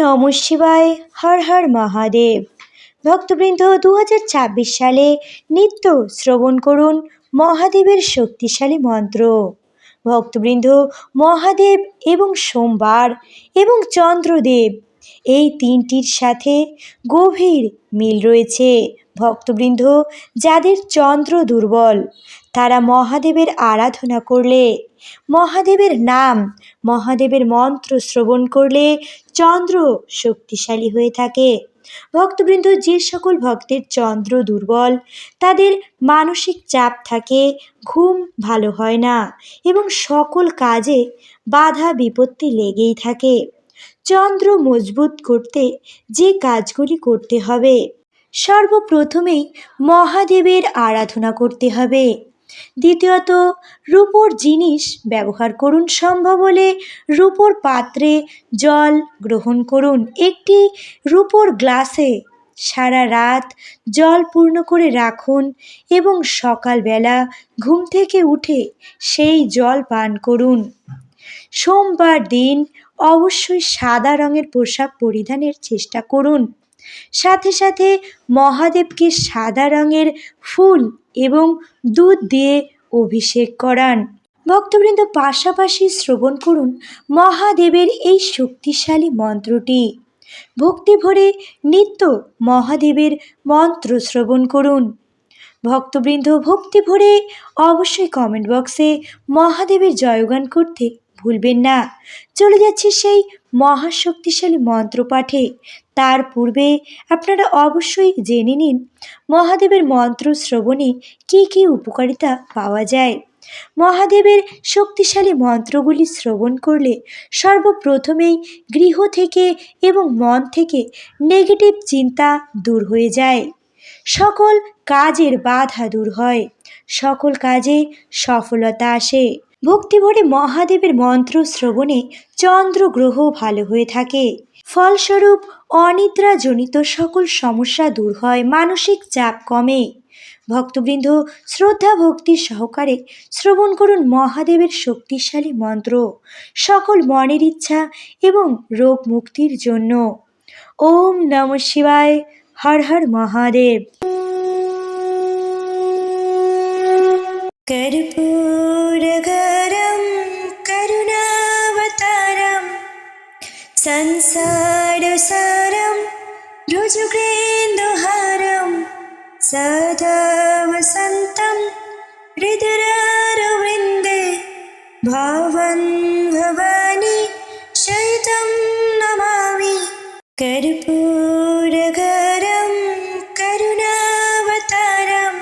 নমঃ শিবায়। হর হর মহাদেব। ভক্তবৃন্দ, 2026 সালে নিত্য শ্রবণ করুন মহাদেবের শক্তিশালী মন্ত্র। ভক্তবৃন্দ, মহাদেব এবং সোমবার এবং চন্দ্রদেব এই তিনটির সাথে গভীর মিল রয়েছে। ভক্তবৃন্দ, যাদের চন্দ্র দুর্বল তারা মহাদেবের আরাধনা করলে, মহাদেবের নাম, মহাদেবের মন্ত্র শ্রবণ করলে চন্দ্র শক্তিশালী হয়ে থাকে। ভক্তবৃন্দ, যে সকল ভক্তের চন্দ্র দুর্বল তাদের মানসিক চাপ থাকে, ঘুম ভালো হয় না এবং সকল কাজে বাধা বিপত্তি লেগেই থাকে। চন্দ্র মজবুত করতে যে কাজগুলি করতে হবে, সর্বপ্রথমেই মহাদেবের আরাধনা করতে হবে। দ্বিতীয়ত, রূপোর জিনিস ব্যবহার করুন। সম্ভব হলে রূপোর পাত্রে জল গ্রহণ করুন। একটি রূপোর গ্লাসে সারা রাত জল পূর্ণ করে রাখুন এবং সকালবেলা ঘুম থেকে উঠে সেই জল পান করুন। সোমবার দিন অবশ্যই সাদা রঙের পোশাক পরিধানের চেষ্টা করুন। সাথে সাথে মহাদেবকে সাদা রঙের ফুল এবং দুধ দিয়ে অভিষেক করান। ভক্তবৃন্দ, পাশাপাশি শ্রবণ করুন মহাদেবের এই শক্তিশালী মন্ত্রটি। ভক্তি ভরে নিত্য মহাদেবের মন্ত্র শ্রবণ করুন। ভক্তবৃন্দ, ভক্তি ভরে অবশ্যই কমেন্ট বক্সে মহাদেবের জয়গান করতে ভুলবেন না। চলে যাচ্ছে সেই মহাশক্তিশালী মন্ত্র পাঠে। তার পূর্বে আপনারা অবশ্যই জেনে নিন মহাদেবের মন্ত্র শ্রবণে কী কী উপকারিতা পাওয়া যায়। মহাদেবের শক্তিশালী মন্ত্রগুলি শ্রবণ করলে সর্বপ্রথমেই গৃহ থেকে এবং মন থেকে নেগেটিভ চিন্তা দূর হয়ে যায়, সকল কাজের বাধা দূর হয়, সকল কাজে সফলতা আসে। ভক্তি ভরে মহাদেবের মন্ত্র শ্রবণে চন্দ্র গ্রহ ভালো হয়ে থাকে। ফলস্বরূপ অনিদ্রাজনিত সকল সমস্যা দূর হয়, মানসিক চাপ কমে। ভক্তবৃন্দ, শ্রদ্ধা ভক্তি সহকারে শ্রবণ করুন মহাদেবের শক্তিশালী মন্ত্র সকল মনের ইচ্ছা এবং রোগ মুক্তির জন্য। ওম নমঃ শিবায়। হর হর মহাদেব। कर्पूरगरं करुणावतारं संसारसारं भुजगेन्दुहारं सदा वसन्तं हृदयारविन्दे भावं भवानी शयितं नमामि। कर्पूरगरं करुणावतारं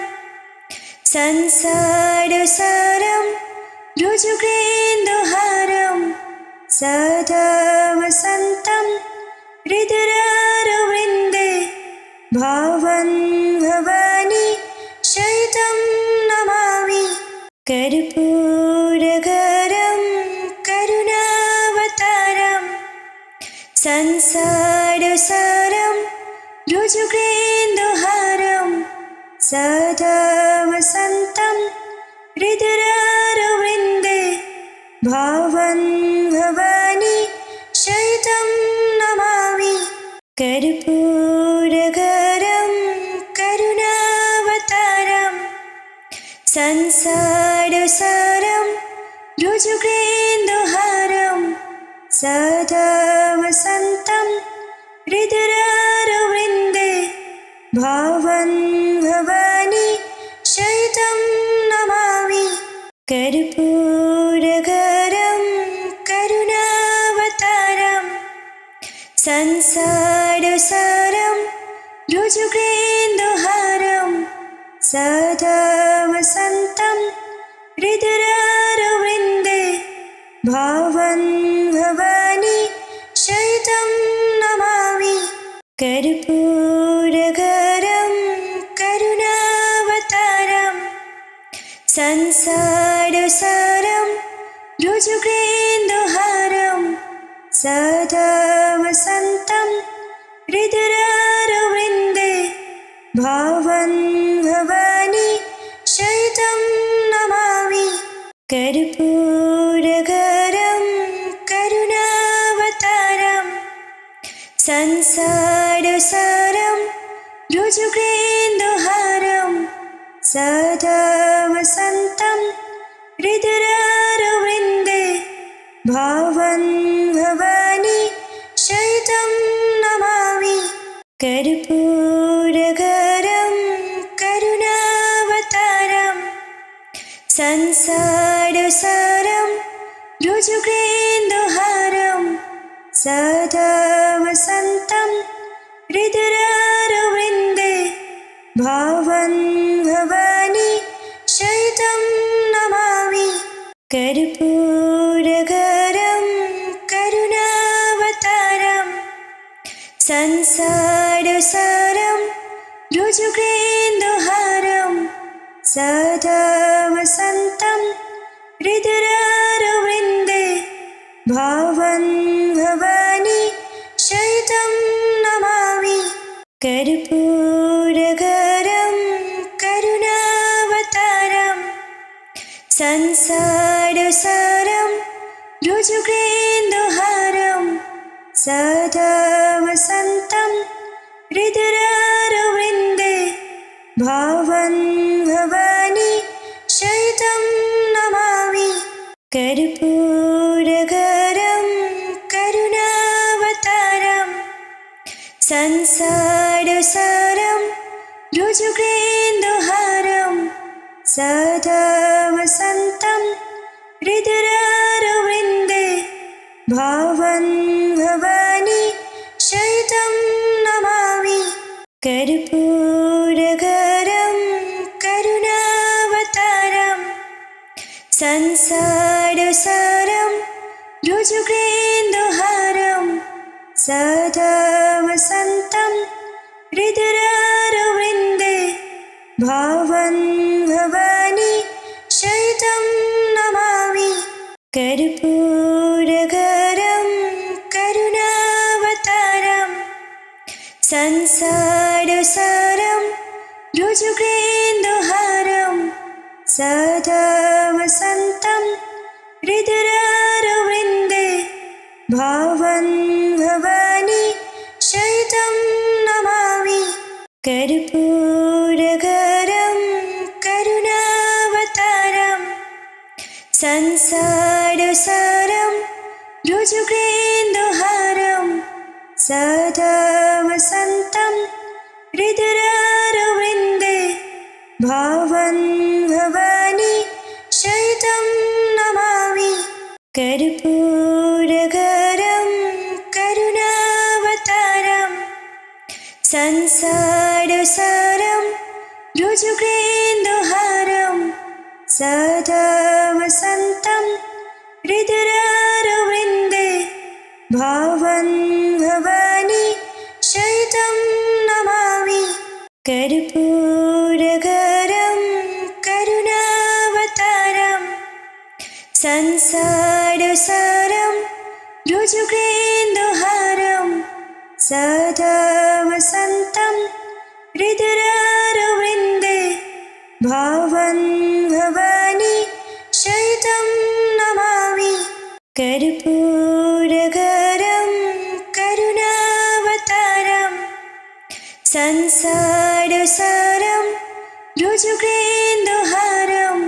संसारसारं भुजगेन्दुहारं सदा वसन्तं हृदयारविन्दे भावं भवानी शयितं नमामि। कर्पूरगरं करुणावतारं संसारसारं भुजगेन्दुहारं सदा वसन्तं हृदयारविन्दे भावं भवानी शयितं नमामि। कर्पूरगरं करुणावतारं संसारसारं भुजगेन्दुहारं सदा वसन्तं हृदयारविन्दे भावं भवानी शयितं नमामि। कर्पूरगरं करुणावतारं संसारसारं भुजगेन्दुहारं सदा वसन्तं हृदयारविन्दे भावं भवानी शयितं नमामि। कर्पूरगरं करुणावतारं संसारसारं भुजगेन्दुहारं सदा वसन्तं हृदयारविन्दे भावं भवानी शयितं नमामि। कर्पूरगरं करुणावतारं संसारसारं रुजुगेन्दुहारं सदा वसन्तं हृदयारविन्दे भावन् भवानी शयितं नमामि कर्पूरगरं करुणावतारं संसारसारं रुजुगेन्दुहारं सदा वसन्तं हृदयारविन्दे भावन् भवानी शयितं नमामि कर्पूरगरं करुणावतारं संसारसारं रुजुगेन्दुहारं सदा वसन्तं हृदयारविन्दे भावन् भवानी शयितं नमामि कर्पूरगरं करुणावतारं संसारसारं रुजुगेन्दुहारं सदा वसन्तं हृदयारविन्दे भावन् भवानी शयितं नमामि कर्पूरगरं करुणावतारं संसारसारं रुजुगेन्दुहारं सदा वसन्तं हृदयारविन्दे भावन् भवानी शयितं नमामि कर्पूरगरं करुणावतारं संसारसारं रुजुगेन्दुहारं सदा वसन्तं हृदयारविन्दे भावन् भवानी शयितं नमामि कर्पूरगरं करुणावतारं संसारसारं रुजुगेन्दुहारं सदा वसन्तं हृदयारविन्दे भावन् भवानी शयितं नमामि कर्पूरगरं करुणावतारं संसारसारं रुजुगेन्दुहारं सदा वसन्तं हृदयारविन्दे भावन् भवानी शयितं नमामि कर्पूरगरं करुणावतारं संसारसारं रुजुगेन्दुहारं सदा वसन्तं हृदयारविन्दे भावन् भवानी शयितं नमामि कर्पूरगरं करुणावतारं संसारसारं रुजुगेन्दुहारं सदा वसन्तं हृदयारविन्दे भावन् भवानी शयितं नमामि कर्पूरगरं करुणावतारं संसारसारं रुजुगेन्दुहारं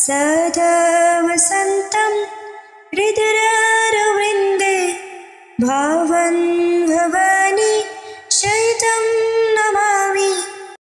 सदा वसन्तं हृदयारविन्दे भावन्